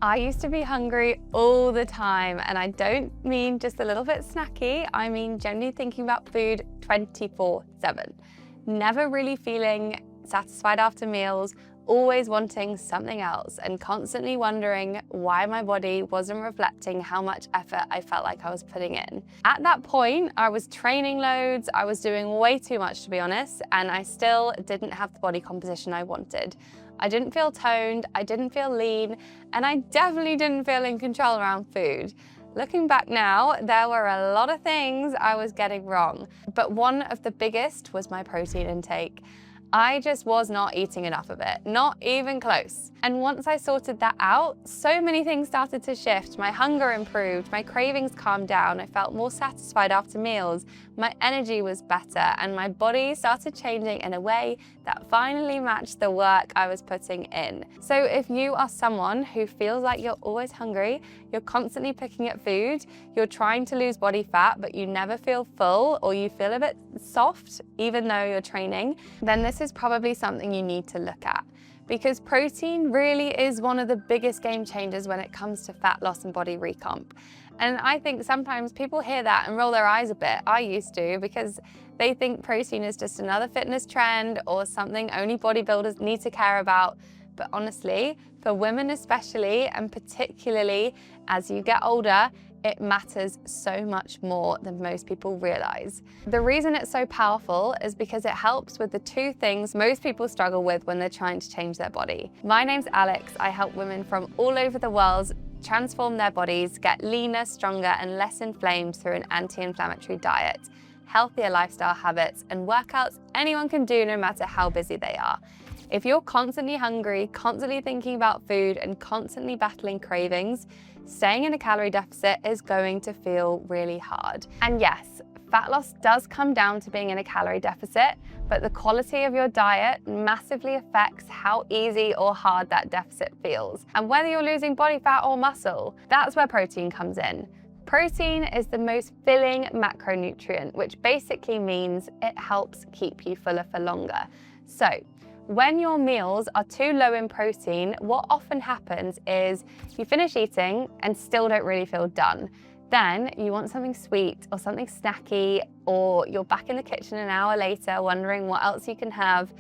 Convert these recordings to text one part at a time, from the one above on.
I used to be hungry all the time, and I don't mean just a little bit snacky, I mean generally thinking about food 24/7. Never really feeling satisfied after meals, always wanting something else and constantly wondering why my body wasn't reflecting how much effort I felt like I was putting in. At that point, I was training loads, I was doing way too much to be honest, and I still didn't have the body composition I wanted. I didn't feel toned, I didn't feel lean, and I definitely didn't feel in control around food. Looking back now, there were a lot of things I was getting wrong, but one of the biggest was my protein intake. I just was not eating enough of it, not even close. And once I sorted that out, so many things started to shift. My hunger improved, my cravings calmed down, I felt more satisfied after meals, my energy was better, and my body started changing in a way that finally matched the work I was putting in. So if you are someone who feels like you're always hungry, you're constantly picking at food, you're trying to lose body fat, but you never feel full or you feel a bit soft, even though you're training, then this is probably something you need to look at. Because protein really is one of the biggest game changers when it comes to fat loss and body recomp. And I think sometimes people hear that and roll their eyes a bit. I used to, because they think protein is just another fitness trend or something only bodybuilders need to care about. But honestly, for women especially, and particularly as you get older, it matters so much more than most people realize. The reason it's so powerful is because it helps with the two things most people struggle with when they're trying to change their body. My name's Alex. I help women from all over the world transform their bodies, get leaner, stronger, and less inflamed through an anti-inflammatory diet, healthier lifestyle habits, and workouts anyone can do no matter how busy they are. If you're constantly hungry, constantly thinking about food, and constantly battling cravings, staying in a calorie deficit is going to feel really hard. And yes, fat loss does come down to being in a calorie deficit, but the quality of your diet massively affects how easy or hard that deficit feels. And whether you're losing body fat or muscle, that's where protein comes in. Protein is the most filling macronutrient, which basically means it helps keep you fuller for longer. So, when your meals are too low in protein, what often happens is you finish eating and still don't really feel done. Then you want something sweet or something snacky, or you're back in the kitchen an hour later wondering what else you can have.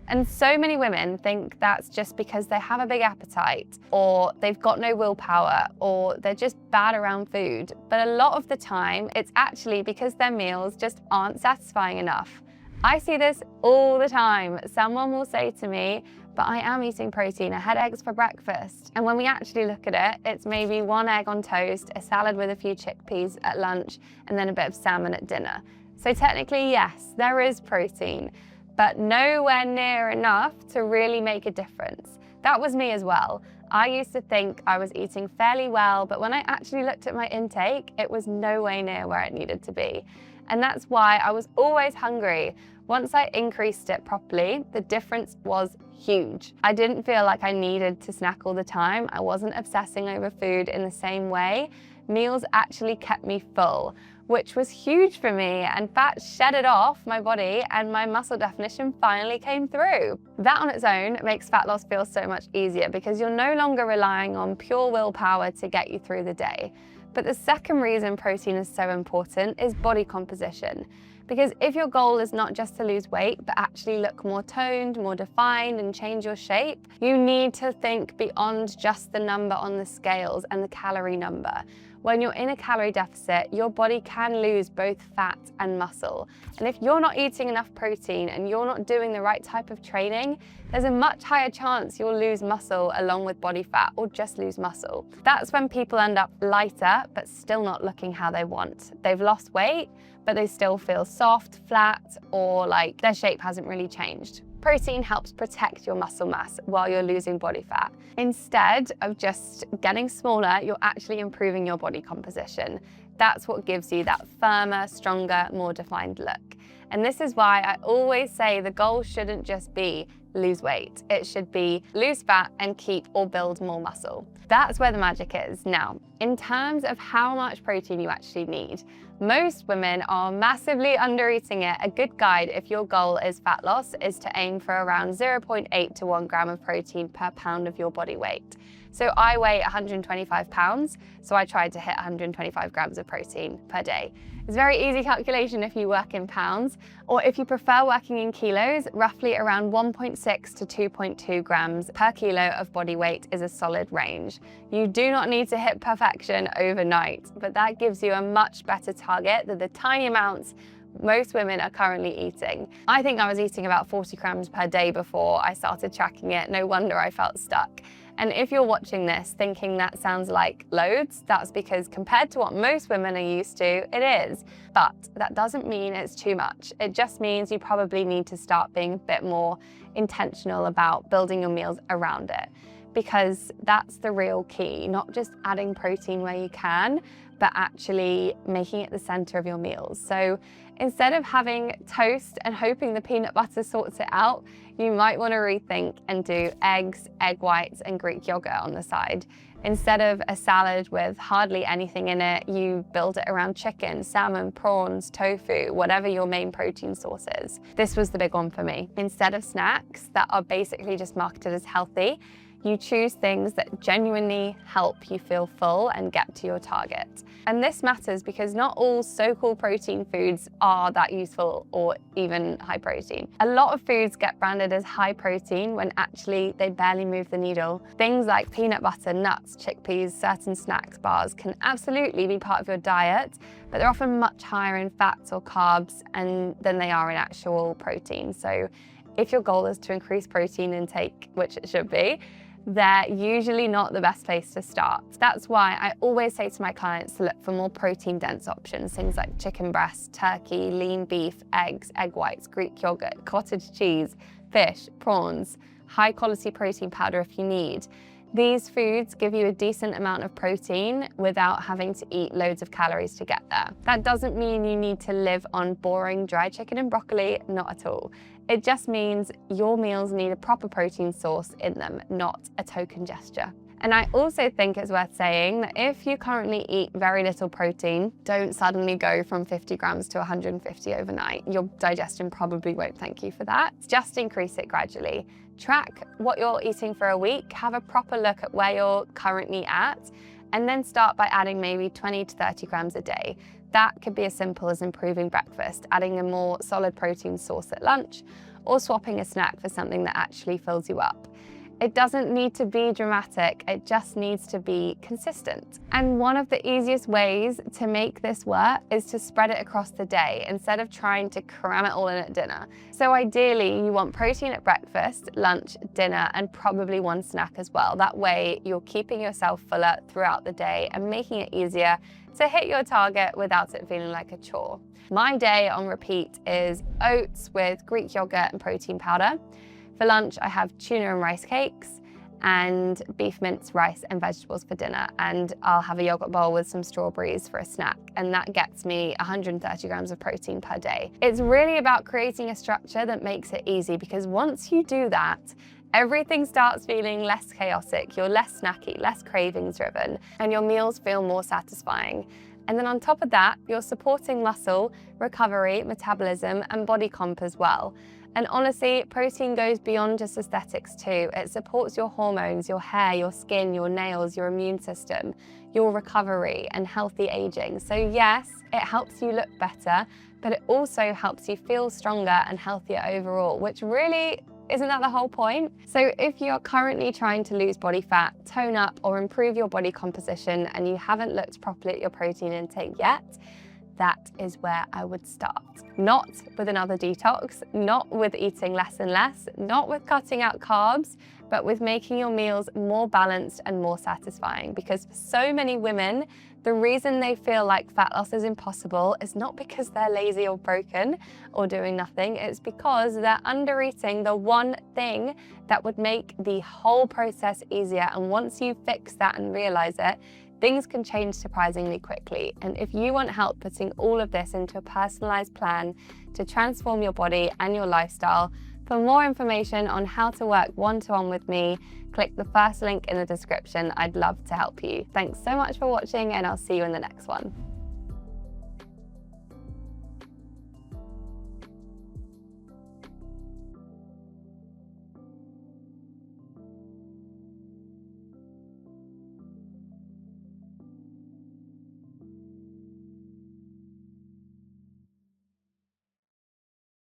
And so many women think that's just because they have a big appetite, or they've got no willpower, or they're just bad around food. But a lot of the time, it's actually because their meals just aren't satisfying enough. I see this all the time. Someone will say to me, but I am eating protein, I had eggs for breakfast. And when we actually look at it, it's maybe one egg on toast, a salad with a few chickpeas at lunch, and then a bit of salmon at dinner. So technically, yes, there is protein, but nowhere near enough to really make a difference. That was me as well. I used to think I was eating fairly well, but when I actually looked at my intake, it was nowhere near where it needed to be. And that's why I was always hungry. Once I increased it properly, the difference was huge. I didn't feel like I needed to snack all the time. I wasn't obsessing over food in the same way. Meals actually kept me full, which was huge for me, and fat shedded off my body and my muscle definition finally came through. That on its own makes fat loss feel so much easier because you're no longer relying on pure willpower to get you through the day. But the second reason protein is so important is body composition. Because if your goal is not just to lose weight, but actually look more toned, more defined, and change your shape, you need to think beyond just the number on the scales and the calorie number. When you're in a calorie deficit, your body can lose both fat and muscle. And if you're not eating enough protein and you're not doing the right type of training, there's a much higher chance you'll lose muscle along with body fat, or just lose muscle. That's when people end up lighter, but still not looking how they want. They've lost weight, but they still feel soft, flat, or like their shape hasn't really changed. Protein helps protect your muscle mass while you're losing body fat. Instead of just getting smaller, you're actually improving your body composition. That's what gives you that firmer, stronger, more defined look. And this is why I always say the goal shouldn't just be lose weight. It should be lose fat and keep or build more muscle. That's where the magic is. Now, in terms of how much protein you actually need, Most women are massively undereating it. A good guide if your goal is fat loss is to aim for around 0.8 to 1 gram of protein per pound of your body weight. So I weigh 125 pounds, so I tried to hit 125 grams of protein per day. It's a very easy calculation if you work in pounds, or if you prefer working in kilos, roughly around 1.6 to 2.2 grams per kilo of body weight is a solid range. You do not need to hit perfection overnight, but that gives you a much better target than the tiny amounts most women are currently eating. I think I was eating about 40 grams per day before I started tracking it. No wonder I felt stuck. And if you're watching this thinking that sounds like loads, that's because compared to what most women are used to, it is. But that doesn't mean it's too much. It just means you probably need to start being a bit more intentional about building your meals around it, because that's the real key, not just adding protein where you can, but actually making it the center of your meals. So instead of having toast and hoping the peanut butter sorts it out, you might want to rethink and do eggs, egg whites, and Greek yogurt on the side. Instead of a salad with hardly anything in it, you build it around chicken, salmon, prawns, tofu, whatever your main protein source is. This was the big one for me. Instead of snacks that are basically just marketed as healthy, you choose things that genuinely help you feel full and get to your target. And this matters because not all so-called protein foods are that useful or even high protein. A lot of foods get branded as high protein when actually they barely move the needle. Things like peanut butter, nuts, chickpeas, certain snacks bars can absolutely be part of your diet, but they're often much higher in fats or carbs than they are in actual protein. So if your goal is to increase protein intake, which it should be, they're usually not the best place to start. That's why I always say to my clients to look for more protein-dense options, things like chicken breast, turkey, lean beef, eggs, egg whites, Greek yogurt, cottage cheese, fish, prawns, high-quality protein powder if you need. These foods give you a decent amount of protein without having to eat loads of calories to get there. That doesn't mean you need to live on boring dry chicken and broccoli, not at all. It just means your meals need a proper protein source in them, not a token gesture. And I also think it's worth saying that if you currently eat very little protein, don't suddenly go from 50 grams to 150 overnight. Your digestion probably won't thank you for that. Just increase it gradually. Track what you're eating for a week, have a proper look at where you're currently at, and then start by adding maybe 20 to 30 grams a day. That could be as simple as improving breakfast, adding a more solid protein source at lunch, or swapping a snack for something that actually fills you up. It doesn't need to be dramatic, it just needs to be consistent. And one of the easiest ways to make this work is to spread it across the day instead of trying to cram it all in at dinner. So ideally, you want protein at breakfast, lunch, dinner, and probably one snack as well. That way, you're keeping yourself fuller throughout the day and making it easier to hit your target without it feeling like a chore. My day on repeat is oats with Greek yogurt and protein powder. For lunch, I have tuna and rice cakes and beef mince, rice and vegetables for dinner. And I'll have a yogurt bowl with some strawberries for a snack. And that gets me 130 grams of protein per day. It's really about creating a structure that makes it easy, because once you do that, everything starts feeling less chaotic. You're less snacky, less cravings driven, and your meals feel more satisfying. And then on top of that, you're supporting muscle, recovery, metabolism, and body comp as well. And honestly, protein goes beyond just aesthetics too. It supports your hormones, your hair, your skin, your nails, your immune system, your recovery and healthy aging. So yes, it helps you look better, but it also helps you feel stronger and healthier overall, which really, isn't that the whole point? So if you're currently trying to lose body fat, tone up, or improve your body composition and you haven't looked properly at your protein intake yet, that is where I would start. Not with another detox, not with eating less and less, not with cutting out carbs, but with making your meals more balanced and more satisfying. Because for so many women, the reason they feel like fat loss is impossible is not because they're lazy or broken or doing nothing, it's because they're under-eating the one thing that would make the whole process easier. And once you fix that and realize it, things can change surprisingly quickly. And if you want help putting all of this into a personalized plan to transform your body and your lifestyle, for more information on how to work one-to-one with me, click the first link in the description. I'd love to help you. Thanks so much for watching, and I'll see you in the next one.